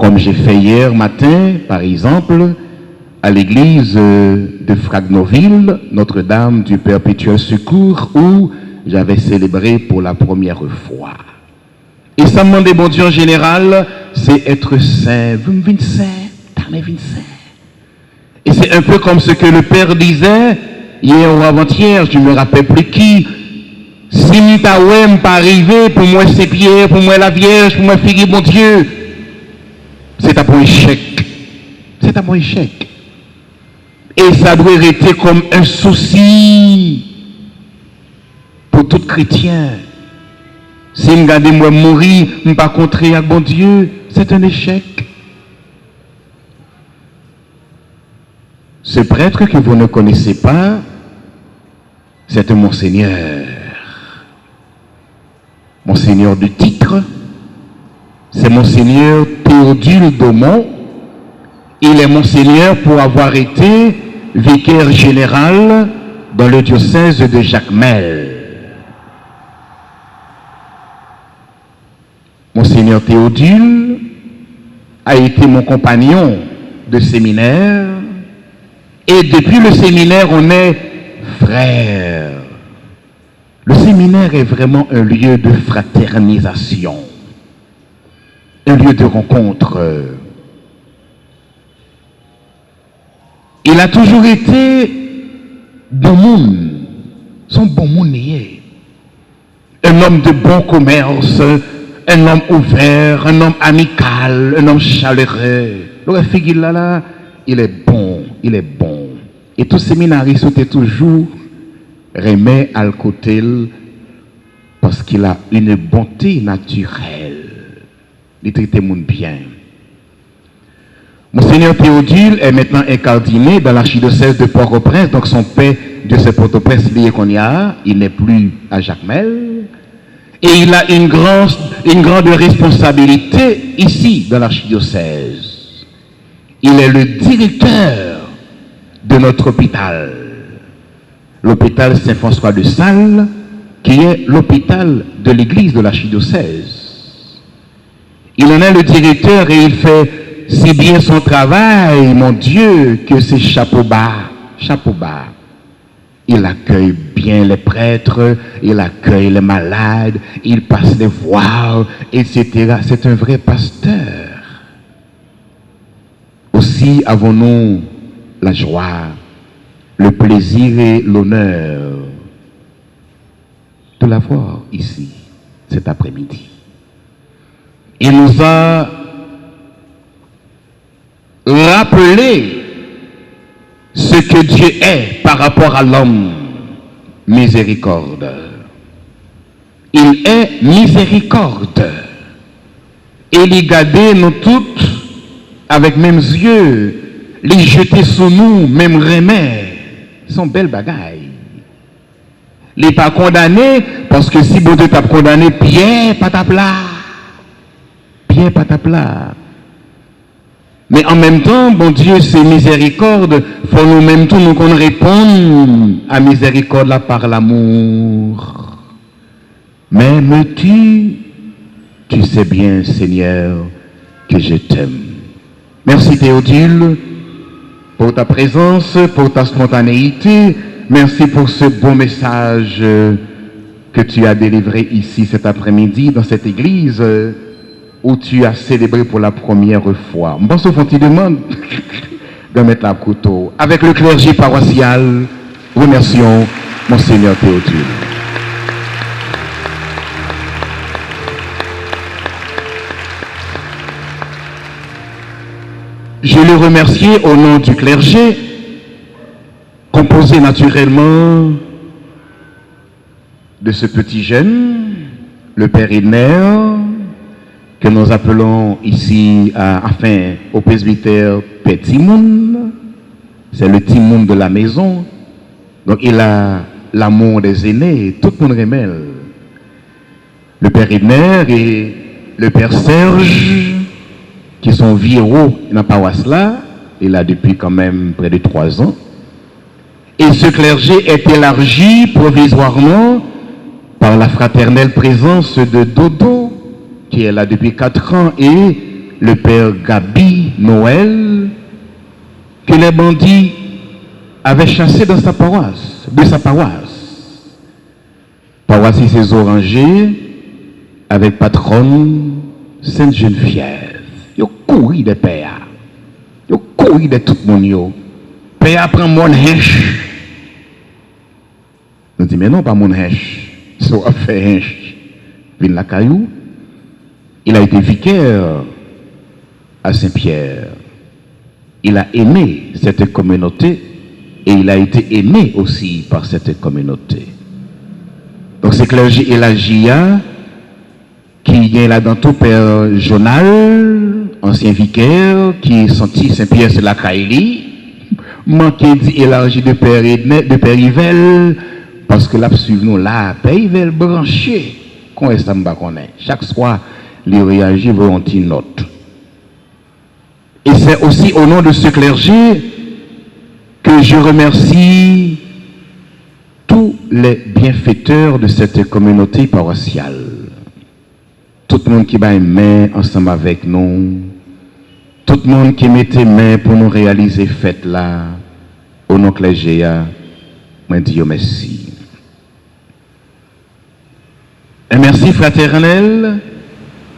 comme j'ai fait hier matin, par exemple, à l'église de Fragnoville, Notre-Dame du Perpétuel Secours, où j'avais célébré pour la première fois. Et ça me demande, bon Dieu, en général, c'est être saint. Vous me venez saint, t'as mes saint. Et c'est un peu comme ce que le Père disait hier ou avant-hier, je ne me rappelle plus qui. Si m'tawem pas arrivé, pour moi c'est Pierre, pour moi la Vierge, pour moi fille, mon Dieu. C'est à mon échec. C'est à mon échec. Et ça doit rester comme un souci pour tout chrétien. Si je regarde moi mourir, je ne pas contrer à bon Dieu, c'est un échec. Ce prêtre que vous ne connaissez pas, c'est un monseigneur. Monseigneur de titre, c'est Monseigneur Théodule Daumont. Il est Monseigneur pour avoir été vicaire général dans le diocèse de Jacmel. Monseigneur Théodule a été mon compagnon de séminaire et depuis le séminaire, on est frères. Le séminaire est vraiment un lieu de fraternisation, un lieu de rencontre. Il a toujours été bon monde, son bon monde nié. Un homme de bon commerce, un homme ouvert, un homme amical, un homme chaleureux. Le figure là, il est bon, il est bon. Et tout séminariste était toujours remet à le côté parce qu'il a une bonté naturelle. Il traite le monde bien. Monseigneur Théodule est maintenant incardiné dans l'archidiocèse de Port-au-Prince, donc son père de ce Port-au-Prince lié qu'on y a, il n'est plus à Jacmel. Et il a une grande responsabilité ici dans l'archidiocèse. Il est le directeur de notre hôpital. L'hôpital Saint-François de Sales, qui est l'hôpital de l'église de l'archidiocèse. Il en est le directeur et il fait si bien son travail, mon Dieu, que c'est chapeau bas, chapeau bas. Il accueille bien les prêtres, il accueille les malades, il passe les voiles, etc. C'est un vrai pasteur. Aussi avons-nous la joie, le plaisir et l'honneur de l'avoir ici, cet après-midi. Il nous a rappelé ce que Dieu est par rapport à l'homme. Miséricorde. Il est miséricorde. Et il garde nous toutes avec mêmes yeux, les jeter sous nous, même remède. Sont belles bagailles. Les pas condamnés, parce que si bon Dieu t'a condamné, Pierre patapla. Pierre patapla. Mais en même temps, bon Dieu, c'est miséricorde. Faut nous même tout nous qu'on réponde à miséricorde là par l'amour. M'aimes-tu? Tu sais bien, Seigneur, que je t'aime. Merci Théodule pour ta présence, pour ta spontanéité. Merci pour ce beau message que tu as délivré ici cet après-midi dans cette église où tu as célébré pour la première fois. Bon, sauf on te demande de mettre la couteau. Avec le clergé paroissial, remercions Monseigneur Théodule. Je le remercie au nom du clergé, composé naturellement de ce petit jeune, le père Idner, que nous appelons ici, au presbytère Père Timoun. C'est le Timoun de la maison. Donc il a l'amour des aînés, tout le monde remet. Le père Idner et le père Serge, qui sont viraux dans la paroisse là, il a depuis quand même près de 3 ans. Et ce clergé est élargi provisoirement par la fraternelle présence de Dodo, qui est là depuis 4 ans, et le père Gabi Noël, que les bandits avaient chassé dans sa paroisse, de sa paroisse. Paroisse ces orangers avec patronne Sainte Geneviève. Ils ont couru des pères. Ils ont couru de tout le monde. Père prend mon hèche. Nous dit mais non, pas mon hèche. Ça a fait hèche. Vine la caillou. Il a été vicaire à Saint-Pierre. Il a aimé cette communauté et il a été aimé aussi par cette communauté. Donc c'est clergé et la GIA qui est là dans tout Père Jonal, ancien vicaire, qui est senti Saint-Pierre c'est la Kaili, manqué d'élargie de Père Yvel, parce que là, suivons nous là, Père Yvel branché, qu'on est ça connaît. Chaque soir, il réagit volontiers note. Et c'est aussi au nom de ce clergé que je remercie tous les bienfaiteurs de cette communauté paroissiale. Tout le monde qui va main ensemble avec nous, tout le monde qui mettait main pour nous réaliser fête là, au nom clergé, moi dis merci. Un merci fraternel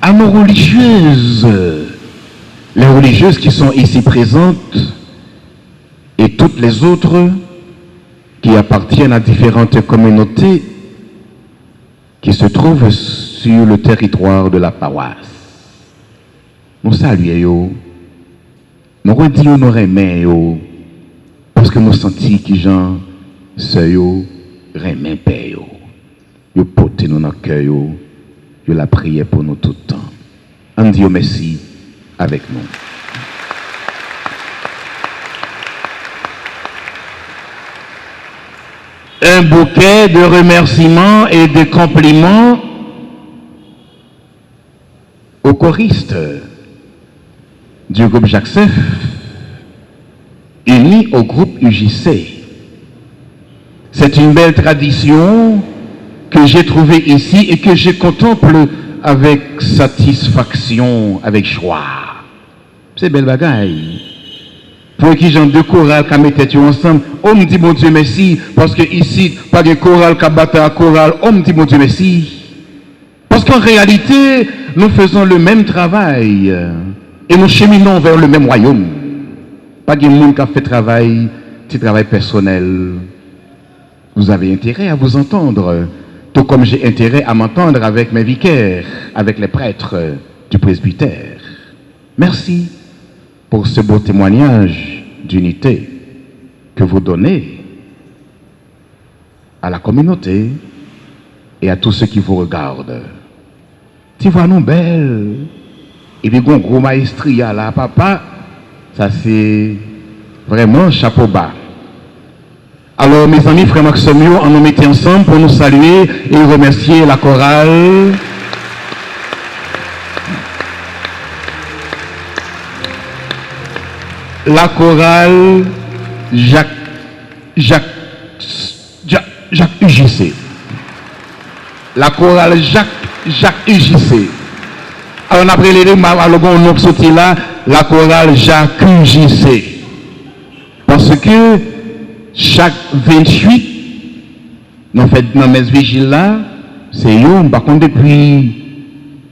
à nos religieuses, les religieuses qui sont ici présentes et toutes les autres qui appartiennent à différentes communautés qui se trouvent sur le territoire de la paroisse. Nous saluons, nous redisons nos remèdes, parce que nous sentons que gens se remèdent paix. Nous portons nous dans le cœur, nous la prière pour nous tout le temps. On dit merci avec nous. Un bouquet de remerciements et de compliments aux choristes du groupe Jacques Seff, unis au groupe UJC. C'est une belle tradition que j'ai trouvée ici et que je contemple avec satisfaction, avec joie. C'est belle bagaille. Pour qui j'en deux chorales qui mettent ensemble, on me dit mon Dieu merci, parce que ici, pas de chorale qui battent à chorale, on me dit mon Dieu merci. Parce qu'en réalité, nous faisons le même travail et nous cheminons vers le même royaume. Pas de monde qui a fait petit travail personnel. Vous avez intérêt à vous entendre, tout comme j'ai intérêt à m'entendre avec mes vicaires, avec les prêtres du presbytère. Merci pour ce beau témoignage d'unité que vous donnez à la communauté et à tous ceux qui vous regardent. Tu vois nous belles, et puis gros maestria là, papa, ça c'est vraiment chapeau bas. Alors mes amis, frères Maximio, on nous mettait ensemble pour nous saluer et remercier la chorale. La chorale Jacques UJC. La chorale Jacques UJC. Alors après les deux, alors on nous sorti là, la chorale Jacques UJC. Parce que chaque 28, nous faisons dans mes vigiles là, c'est eux, par contre depuis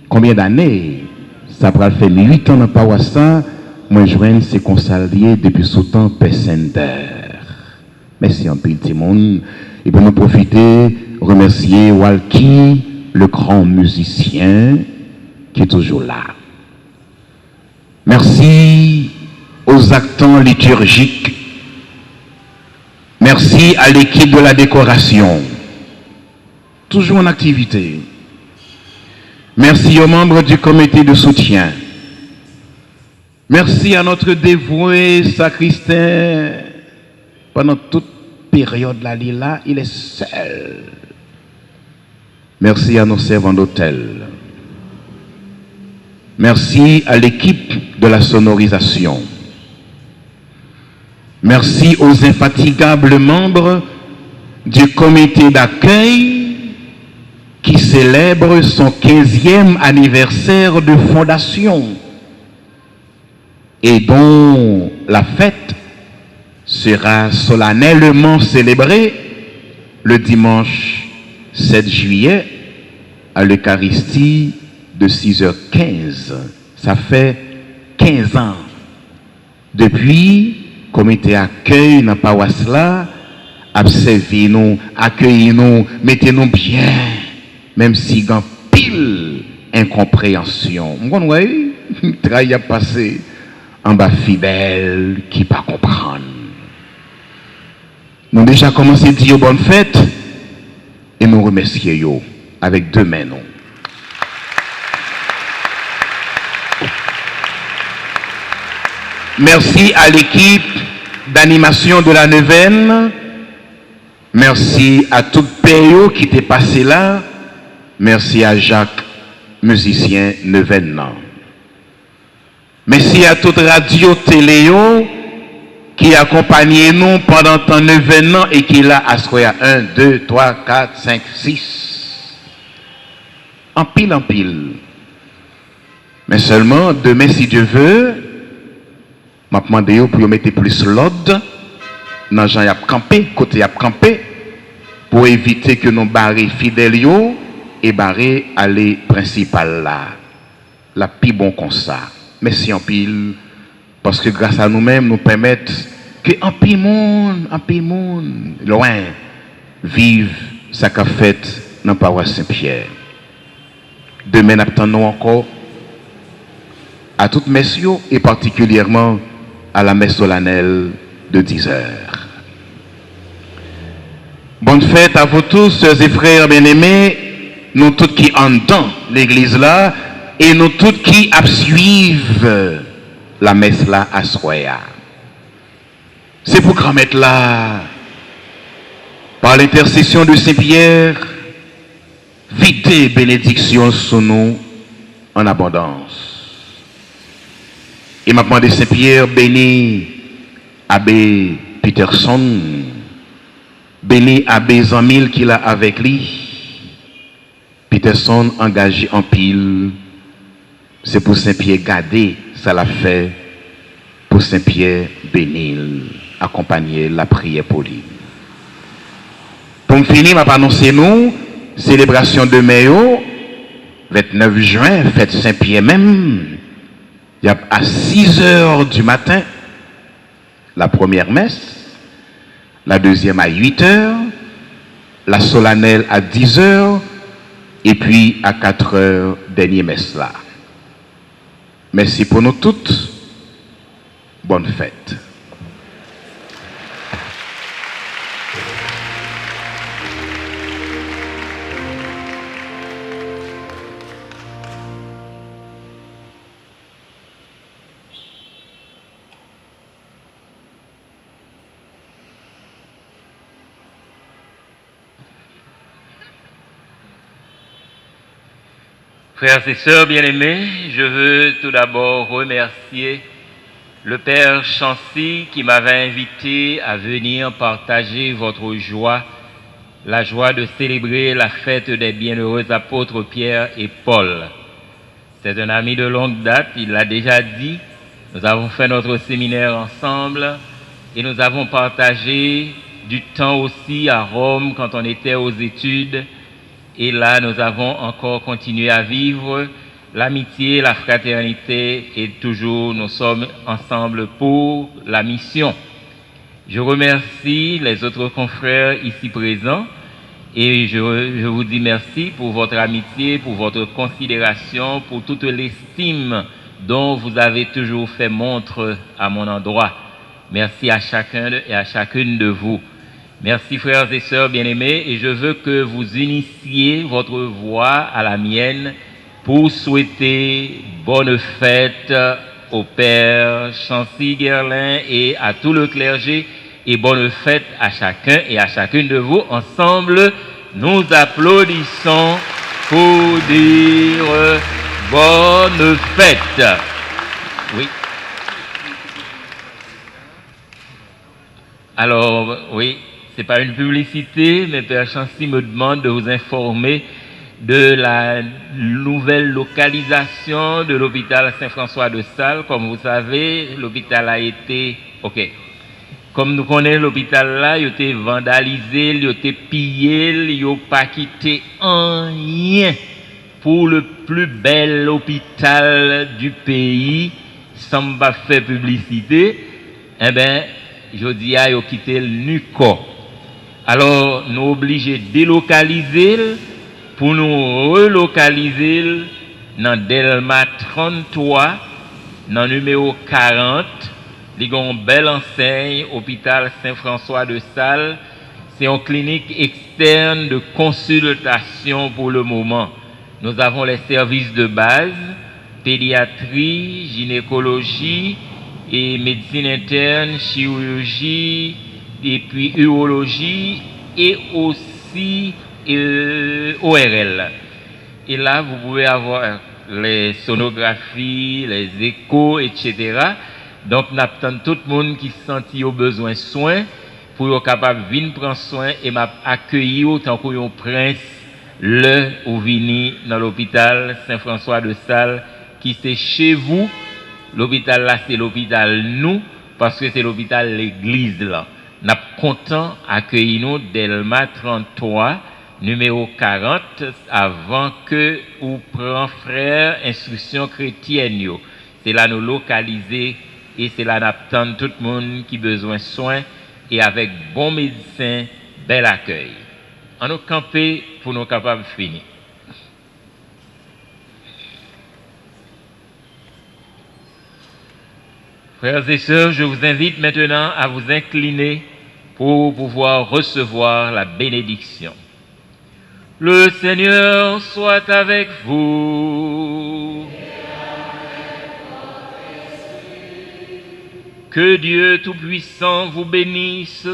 combien d'années? Ça va faire 8 ans dans Pawassa. Moi, je joigne ces consaliers depuis ce temps Pessender. Merci un petit monde. Et pour nous profiter, remercier Walkie, le grand musicien, qui est toujours là. Merci aux actants liturgiques. Merci à l'équipe de la décoration. Toujours en activité. Merci aux membres du comité de soutien. Merci à notre dévoué sacristain. Pendant toute période là, il est seul. Merci à nos servants d'hôtel. Merci à l'équipe de la sonorisation. Merci aux infatigables membres du comité d'accueil qui célèbre son 15e anniversaire de fondation. et dont la fête sera solennellement célébrée le dimanche 7 juillet à l'Eucharistie de 6h15. Ça fait 15 ans. Depuis, le comité accueil dans la paroisse là, observez-nous, accueillez-nous, mettez-nous bien, même si il y a pile incompréhension. Vous voyez, le travail a passé en bas fidèle qui ne pas comprendre. Nous avons déjà commencé à dire bonne fête et nous remercions avec deux mains. Merci à l'équipe d'animation de la neuvaine. Merci à tout Péo qui était passé là. Merci à Jacques, musicien neuvaine. Merci à toute radio téléo qui accompagnait nous pendant tant 9 ans et qui l'a assuré à 1, 2, 3, 4, 5, 6. En pile. Mais seulement demain, si Dieu veut, je vais demander pour mettre plus l'ordre dans Jean Yap campé, côté Yap campé, pour éviter que nous barrions fidèles et barrer aller principal là. La plus bon comme ça. Merci en pile. Parce que grâce à nous-mêmes, nous permettent que en pile monde, loin, vive sa fête dans la paroisse Saint-Pierre. Demain, nous attendons encore à toutes messieurs et particulièrement à la messe solennelle de 10h. Bonne fête à vous tous, sœurs et frères bien-aimés, nous tous qui en dans l'église là, et nous tous qui suivent la messe là à Soya. C'est pour grand maître là, par l'intercession de Saint-Pierre, vider bénédiction sur nous en abondance. Et m'a demandé Saint-Pierre béni Abbé Peterson, béni Abbé Zamil qu'il a avec lui. Peterson engagé en pile, c'est pour Saint-Pierre garder, ça l'a fait pour Saint-Pierre bénir, accompagner la prière pour lui. Pour me finir, m'a annoncé nous, célébration de Mayo, 29 juin, fête Saint-Pierre même. Il y a à 6h du matin, la première messe, la deuxième à 8h, la solennelle à 10h, et puis à 4h, dernière messe là. Merci pour nous toutes. Bonne fête. Frères et sœurs bien-aimés, je veux tout d'abord remercier le Père Chancy qui m'avait invité à venir partager votre joie, la joie de célébrer la fête des bienheureux apôtres Pierre et Paul. C'est un ami de longue date, il l'a déjà dit, nous avons fait notre séminaire ensemble et nous avons partagé du temps aussi à Rome quand on était aux études. Et là, nous avons encore continué à vivre l'amitié, la fraternité et toujours nous sommes ensemble pour la mission. Je remercie les autres confrères ici présents et je vous dis merci pour votre amitié, pour votre considération, pour toute l'estime dont vous avez toujours fait montre à mon endroit. Merci à chacun et à chacune de vous. Merci frères et sœurs bien-aimés et je veux que vous unissiez votre voix à la mienne pour souhaiter bonne fête au Père Chancy Guerlain et à tout le clergé et bonne fête à chacun et à chacune de vous. Ensemble, nous applaudissons pour dire bonne fête. Oui. Alors, oui. Ce n'est pas une publicité, mais Père Chancy me demande de vous informer de la nouvelle localisation de l'hôpital Saint-François de Sales. Comme vous savez, l'hôpital a été... OK. Comme nous connaissons l'hôpital là, il a été vandalisé, il a été pillé, il n'a pas quitté rien pour le plus bel hôpital du pays, sans pas faire publicité. Eh bien, je dis, il a quitté le NUCO. Alors, nous obligés de délocaliser pour nous relocaliser dans Delma 33, dans numéro 40. Il y a une belle enseigne, hôpital Saint-François de Sales. C'est une clinique externe de consultation pour le moment. Nous avons les services de base, pédiatrie, gynécologie et médecine interne, chirurgie et puis urologie et aussi ORL. Et là, vous pouvez avoir les sonographies, les échos, etc. Donc, nous attendons tout le monde qui se sent au besoin de soins pour être capable de venir prendre soin et m'accueillir autant qu'un prince le ou vini dans l'hôpital Saint-François de Sales qui c'est chez vous. L'hôpital là, c'est l'hôpital nous parce que c'est l'hôpital l'église là. Nous sommes contents d'accueillir nous Delma 33, numéro 40, avant que vous preniez frère instruction chrétienne. C'est là nous localiser et c'est là nous attendre tout le monde qui a besoin de soins et avec bon médecin, bel accueil. On nous camper pour nous capables de finir. Frères et sœurs, je vous invite maintenant à vous incliner pour pouvoir recevoir la bénédiction. Le Seigneur soit avec vous. Que Dieu Tout-Puissant vous bénisse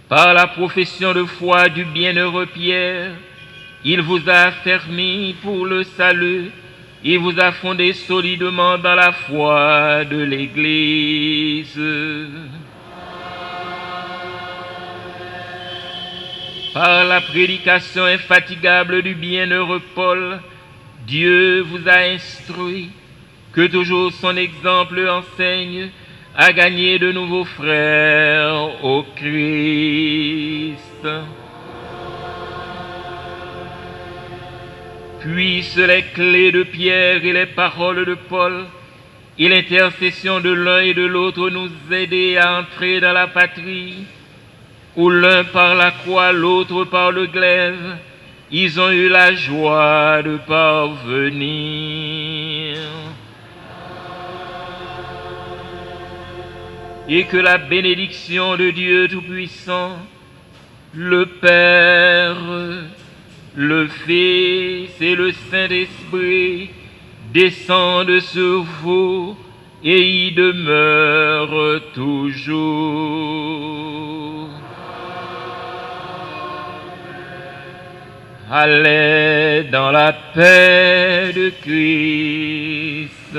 par la profession de foi du bienheureux Pierre. Il vous a affermi pour le salut. Il vous a fondé solidement dans la foi de l'Église. Par la prédication infatigable du bienheureux Paul, Dieu vous a instruit, que toujours son exemple enseigne, à gagner de nouveaux frères au Christ. Puissent les clés de Pierre et les paroles de Paul et l'intercession de l'un et de l'autre nous aider à entrer dans la patrie, où l'un par la croix, l'autre par le glaive, ils ont eu la joie de parvenir. Et que la bénédiction de Dieu Tout-Puissant, le Père, le Fils et le Saint-Esprit descendent sur vous et y demeurent toujours. Allez dans la paix de Christ.